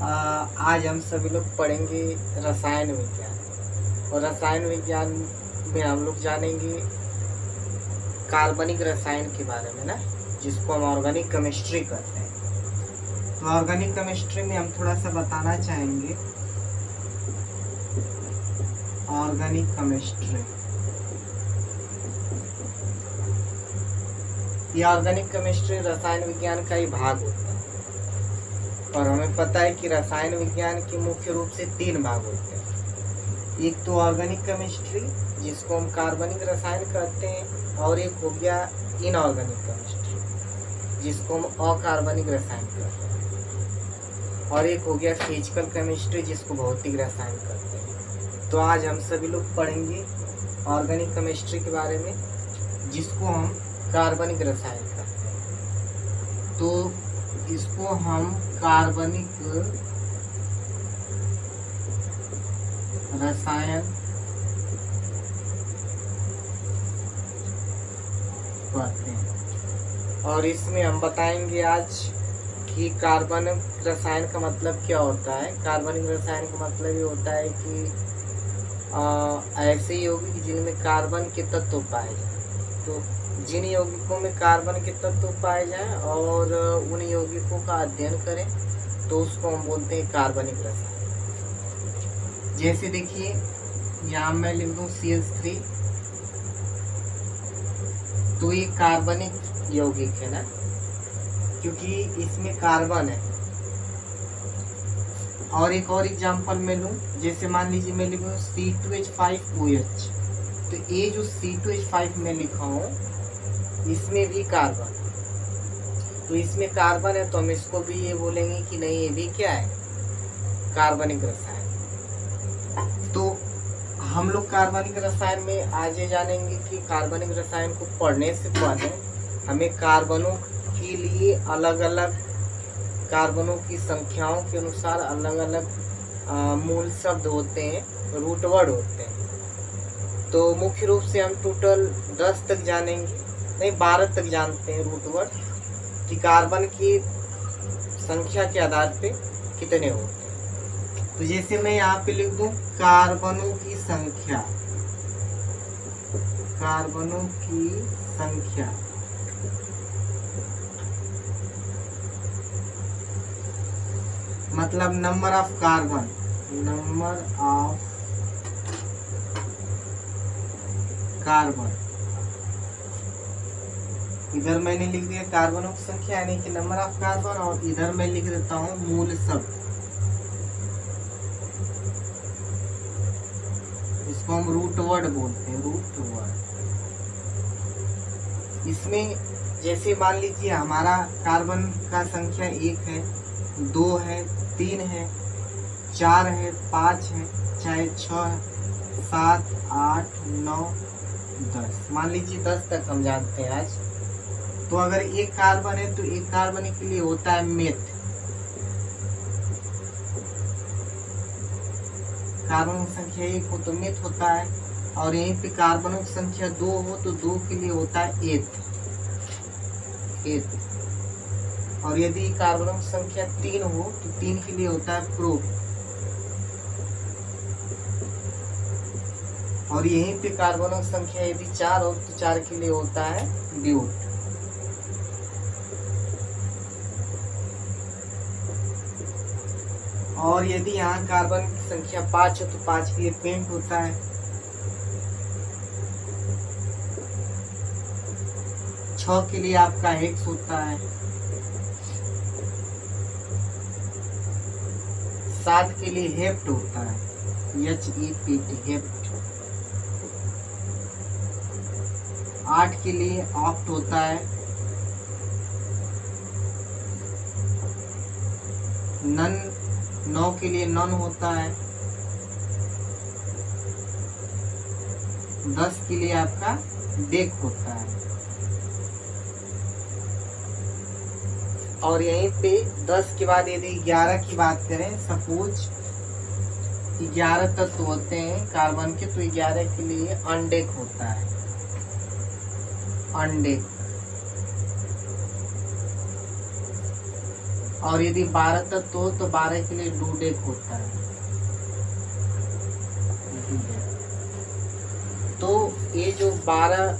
आज हम सभी लोग पढ़ेंगे रसायन विज्ञान। और रसायन विज्ञान में हम लोग जानेंगे कार्बनिक रसायन के बारे में ना, जिसको हम ऑर्गेनिक केमिस्ट्री कहते हैं। तो ऑर्गेनिक केमिस्ट्री में हम थोड़ा सा बताना चाहेंगे ऑर्गेनिक केमिस्ट्री। ये ऑर्गेनिक केमिस्ट्री रसायन विज्ञान का ही भाग होता है। और हमें पता है कि रसायन विज्ञान के मुख्य रूप से 3 भाग होते हैं। एक तो ऑर्गेनिक केमिस्ट्री, जिसको हम कार्बनिक रसायन कहते हैं, और एक हो गया इनऑर्गेनिक केमिस्ट्री, जिसको हम अकार्बनिक रसायन कहते हैं, और एक हो गया फिजिकल केमिस्ट्री, जिसको भौतिक रसायन कहते हैं। तो आज हम सभी लोग पढ़ेंगे ऑर्गेनिक केमिस्ट्री के बारे में, जिसको हम कार्बनिक रसायन कहते हैं। तो इसको हम कार्बनिक रसायन कहते हैं। और इसमें हम बताएंगे आज कि कार्बनिक रसायन का मतलब क्या होता है। कार्बनिक रसायन का मतलब ये होता है कि ऐसे यौगिक जिनमें कार्बन के तत्व पाए जाए। तो जिन यौगिकों में कार्बन के तत्व पाए जाएं और उन यौगिकों का अध्ययन करें तो उसको हम बोलते हैं कार्बनिक रसायन। जैसे देखिए, यहाँ मैं लिख दूँ CH3, तो ये कार्बनिक यौगिक है ना, क्योंकि इसमें कार्बन है। और एक और एग्जांपल मैं लूँ, जैसे मान लीजिए मैं लिखूँ C2H5OH। तो ये जो C2H5 में लिखा हूँ, इसमें भी कार्बन है। तो इसमें कार्बन है तो हम इसको भी ये बोलेंगे कि नहीं, ये भी क्या है, कार्बनिक रसायन। तो हम लोग कार्बनिक रसायन में आज ये जानेंगे कि कार्बनिक रसायन को पढ़ने से पहले हमें कार्बनों के लिए अलग अलग कार्बनों की संख्याओं के अनुसार अलग अलग मूल शब्द होते हैं, रूट वर्ड होते हैं। तो मुख्य रूप से हम टोटल 10 तक जानेंगे, नहीं 12 तक जानते हैं रूट वर्ड, कि कार्बन की संख्या के आधार पे कितने होते हैं। तो जैसे मैं यहाँ पे लिख दूं कार्बनों की संख्या, कार्बनों की संख्या मतलब number of carbon, number of carbon. इधर मैंने लिख दिया कार्बनों की संख्या यानी कि नंबर ऑफ कार्बन, और इधर मैं लिख देता हूँ मूल शब्द। इसको हम रूट वर्ड बोलते हैं, रूट वर्ड। इसमें जैसे मान लीजिए हमारा कार्बन का संख्या 1 है, 2 है, 3 है, 4 है, 5 है, चाहे 6 है, 7, 8, 9, 10। मान लीजिए 10 तक हम जानते हैं आज। तो अगर एक कार्बन है तो एक कार्बन के लिए होता है मेथ। कार्बन की संख्या 1 हो तो मेथ होता है, और यहीं पे कार्बनों की संख्या 2 हो तो 2 के लिए होता है एथ। और यदि कार्बनों की संख्या 3 हो तो 3 के लिए होता है प्रोप। और यहीं पे कार्बनों की संख्या यदि 4 हो तो 4 के लिए होता है ब्यूट। और यदि यहाँ कार्बन की संख्या 5 हो तो 5 के लिए पेंट होता है। 6 के लिए आपका हेक्स होता है। 7 के लिए हेप्ट होता है, HEPT, हेप्ट। 8 के लिए ऑक्ट होता है। 9 के लिए नन होता है। 10 के लिए आपका डेक होता है। और यहीं पे 10 के बाद यदि 11 की बात करें, सपोज 11 तत्व होते हैं कार्बन के, तो 11 के लिए अनडेक होता है, अनडेक। और यदि 12 तत्व हो तो 12 के लिए डूडेक होता है। तो ये जो 12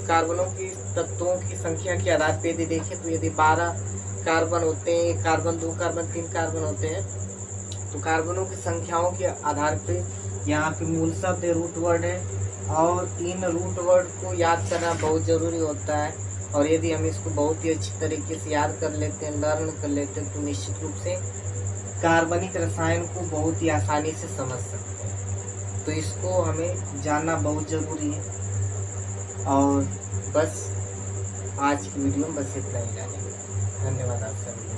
कार्बनों की तत्वों की संख्या के आधार पे यदि देखें तो यदि 12 कार्बन होते हैं, कार्बन 2 कार्बन 3 कार्बन होते हैं, तो कार्बनों की संख्याओं के आधार पे यहाँ पे मूल शब्द रूट वर्ड है और इन रूट वर्ड को याद करना बहुत ज़रूरी होता है। और यदि हम इसको बहुत ही अच्छी तरीके से याद कर लेते हैं, लर्न कर लेते हैं, तो निश्चित रूप से कार्बनिक रसायन को बहुत ही आसानी से समझ सकते हैं। तो इसको हमें जानना बहुत ज़रूरी है। और बस आज की वीडियो में बस इतना ही जानेंगे। धन्यवाद आप सभी।